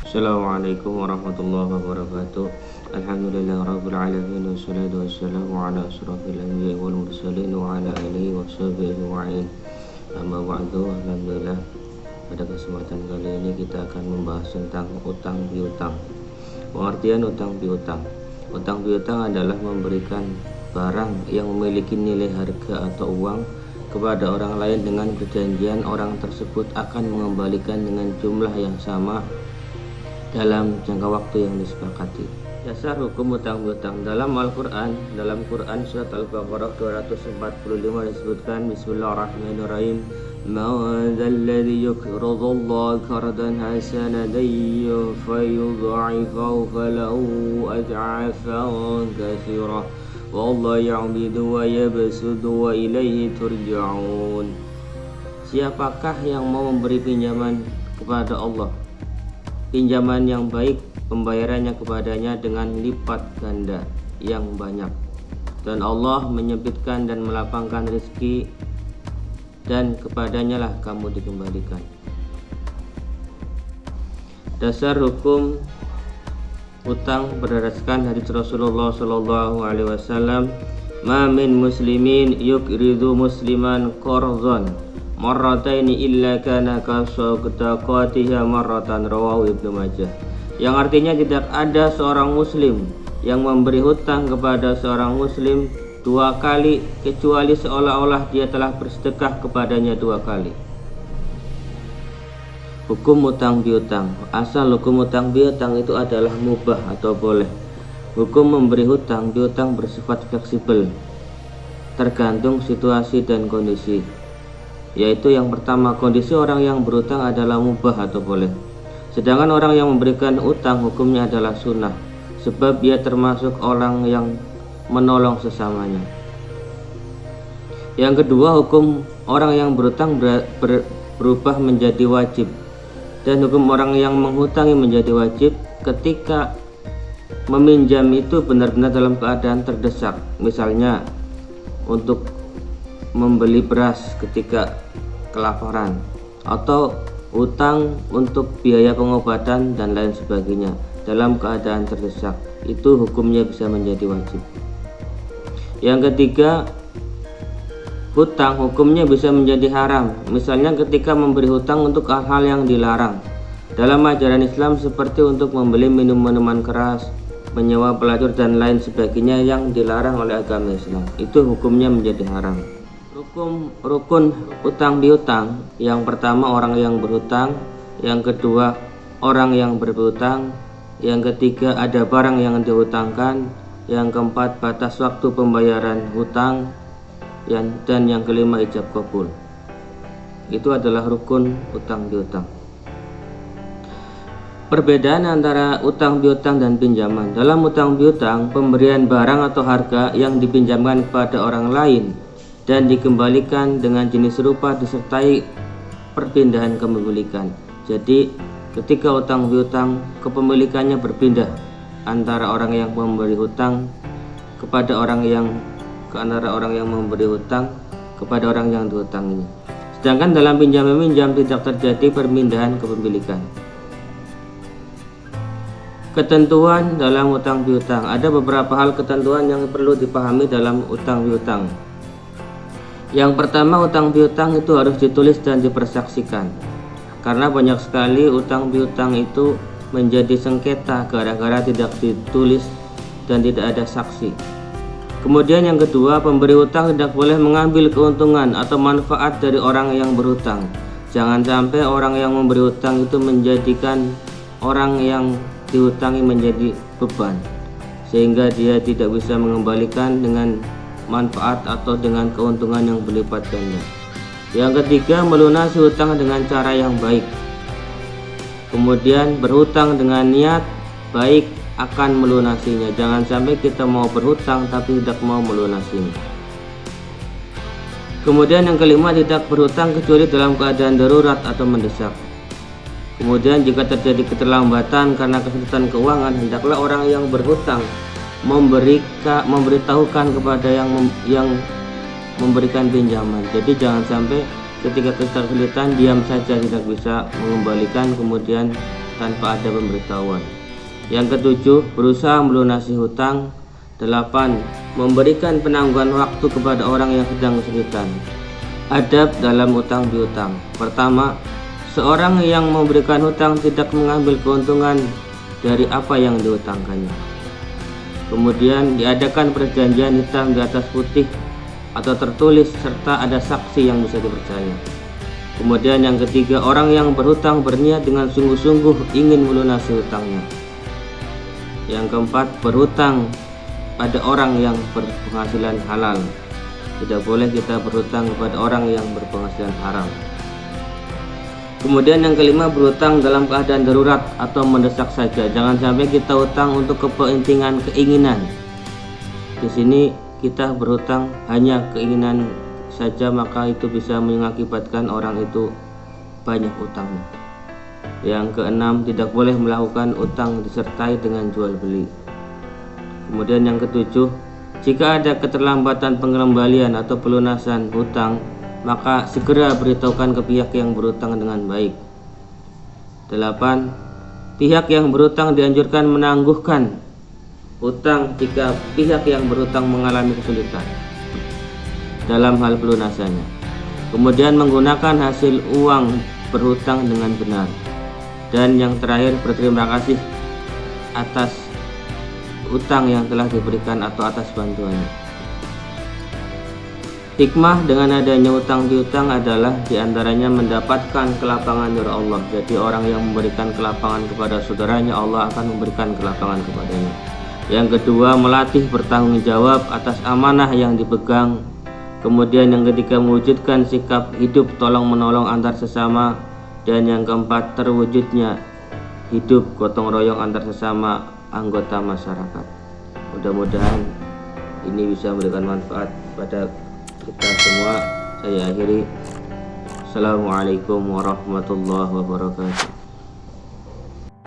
Assalamualaikum warahmatullahi wabarakatuh. Alhamdulillahirabbil alamin wassalatu wassalamu ala asyrofil anbiya'i wal mursalin wa ala alihi washabihi ajma'in. Amma ba'du. Alhamdulillah, pada kesempatan kali ini kita akan membahas tentang utang piutang. Pengertian utang piutang. Utang piutang adalah memberikan barang yang memiliki nilai harga atau uang kepada orang lain dengan perjanjian orang tersebut akan mengembalikan dengan jumlah yang sama dalam jangka waktu yang disepakati. Dasar hukum utang piutang dalam Al-Quran, dalam Quran surat Al-Baqarah 245 disebutkan Bismillahirrahmanirrahim. Man dzalladzi yuqridullaha qardan hasanan fayudha'ifahu falahu ad'afan katsirah wallahu ya'budu wa yabsutu wa ilaihi turja'un. Siapakah yang mau memberi pinjaman kepada Allah, pinjaman yang baik, pembayarannya kepadanya dengan lipat ganda yang banyak, dan Allah menyempitkan dan melapangkan rezeki, dan kepadanya lah kamu dikembalikan. Dasar hukum utang berdasarkan hadis Rasulullah sallallahu alaihi wasallam, ma min muslimin yuqridu musliman qardan marrataini illa kana kasaqatiha marratan, rawahu Ibnu Majah. Yang artinya tidak ada seorang muslim yang memberi hutang kepada seorang muslim dua kali kecuali seolah-olah dia telah bersedekah kepadanya dua kali. Hukum utang piutang. Asal hukum utang piutang itu adalah mubah atau boleh. Hukum memberi hutang piutang bersifat fleksibel, tergantung situasi dan kondisi. Yaitu yang pertama, kondisi orang yang berutang adalah mubah atau boleh. Sedangkan orang yang memberikan utang hukumnya adalah sunnah, sebab dia termasuk orang yang menolong sesamanya. Yang kedua, hukum orang yang berutang berubah menjadi wajib, dan hukum orang yang menghutangi menjadi wajib ketika meminjam itu benar-benar dalam keadaan terdesak. Misalnya untuk membeli beras ketika kelaparan, atau utang untuk biaya pengobatan dan lain sebagainya dalam keadaan terdesak, itu hukumnya bisa menjadi wajib. Yang ketiga, hutang hukumnya bisa menjadi haram, misalnya ketika memberi hutang untuk hal-hal yang dilarang dalam ajaran Islam, seperti untuk membeli minuman keras, menyewa pelacur dan lain sebagainya yang dilarang oleh agama Islam, itu hukumnya menjadi haram. Rukun utang piutang, yang pertama orang yang berhutang, yang kedua orang yang berhutang, yang ketiga ada barang yang dihutangkan, yang keempat batas waktu pembayaran hutang, dan yang kelima ijab kabul. Itu adalah rukun utang piutang. Perbedaan antara utang piutang dan pinjaman. Dalam utang piutang, pemberian barang atau harga yang dipinjamkan kepada orang lain dan dikembalikan dengan jenis serupa disertai perpindahan kepemilikan. Jadi ketika utang piutang, kepemilikannya berpindah antara orang yang memberi hutang kepada orang yang memberi hutang kepada orang yang dihutanginya. Sedangkan dalam pinjam meminjam tidak terjadi perpindahan kepemilikan. Ketentuan dalam utang piutang. Ada beberapa hal ketentuan yang perlu dipahami dalam utang piutang. Yang pertama, utang piutang itu harus ditulis dan dipersaksikan, karena banyak sekali utang piutang itu menjadi sengketa gara-gara tidak ditulis dan tidak ada saksi. Kemudian yang kedua, pemberi hutang tidak boleh mengambil keuntungan atau manfaat dari orang yang berhutang. Jangan sampai orang yang memberi hutang itu menjadikan orang yang dihutangi menjadi beban, sehingga dia tidak bisa mengembalikan dengan manfaat atau dengan keuntungan yang berlipat ganda. Yang ketiga, melunasi hutang dengan cara yang baik. Kemudian berhutang dengan niat baik akan melunasinya. Jangan sampai kita mau berhutang tapi tidak mau melunasinya. Kemudian yang kelima, tidak berhutang kecuali dalam keadaan darurat atau mendesak. Kemudian jika terjadi keterlambatan karena kesulitan keuangan, hendaklah orang yang berhutang memberitahukan kepada yang memberikan pinjaman. Jadi jangan sampai ketika kesulitan diam saja, tidak bisa mengembalikan, kemudian tanpa ada pemberitahuan. Yang ketujuh, berusaha melunasi hutang. 8. Memberikan penangguhan waktu kepada orang yang sedang kesulitan. Adab dalam utang piutang. Pertama, seorang yang memberikan hutang tidak mengambil keuntungan dari apa yang diutangkannya. Kemudian diadakan perjanjian hitam di atas putih atau tertulis serta ada saksi yang bisa dipercaya. Kemudian yang ketiga, orang yang berhutang berniat dengan sungguh-sungguh ingin melunasi hutangnya. Yang keempat, berhutang pada orang yang berpenghasilan halal. Tidak boleh kita berhutang kepada orang yang berpenghasilan haram. Kemudian yang kelima, berhutang dalam keadaan darurat atau mendesak saja. Jangan sampai kita hutang untuk kepentingan keinginan. Di sini kita berhutang hanya keinginan saja, maka itu bisa mengakibatkan orang itu banyak utangnya. Yang keenam, tidak boleh melakukan utang disertai dengan jual beli. Kemudian yang ketujuh, jika ada keterlambatan pengembalian atau pelunasan hutang, maka segera beritahukan ke pihak yang berhutang dengan baik. 8. Pihak yang berhutang dianjurkan menangguhkan hutang jika pihak yang berhutang mengalami kesulitan dalam hal pelunasannya. Kemudian menggunakan hasil uang berhutang dengan benar. Dan yang terakhir, berterima kasih atas hutang yang telah diberikan atau atas bantuannya. Hikmah dengan adanya utang piutang adalah diantaranya mendapatkan kelapangan dari Allah. Jadi orang yang memberikan kelapangan kepada saudaranya, Allah akan memberikan kelapangan kepadanya. Yang kedua, melatih bertanggung jawab atas amanah yang dipegang. Kemudian yang ketiga, mewujudkan sikap hidup tolong menolong antar sesama. Dan yang keempat, terwujudnya hidup gotong royong antar sesama anggota masyarakat. Mudah-mudahan ini bisa memberikan manfaat pada kita semua. Saya akhiri. Assalamualaikum warahmatullahi wabarakatuh.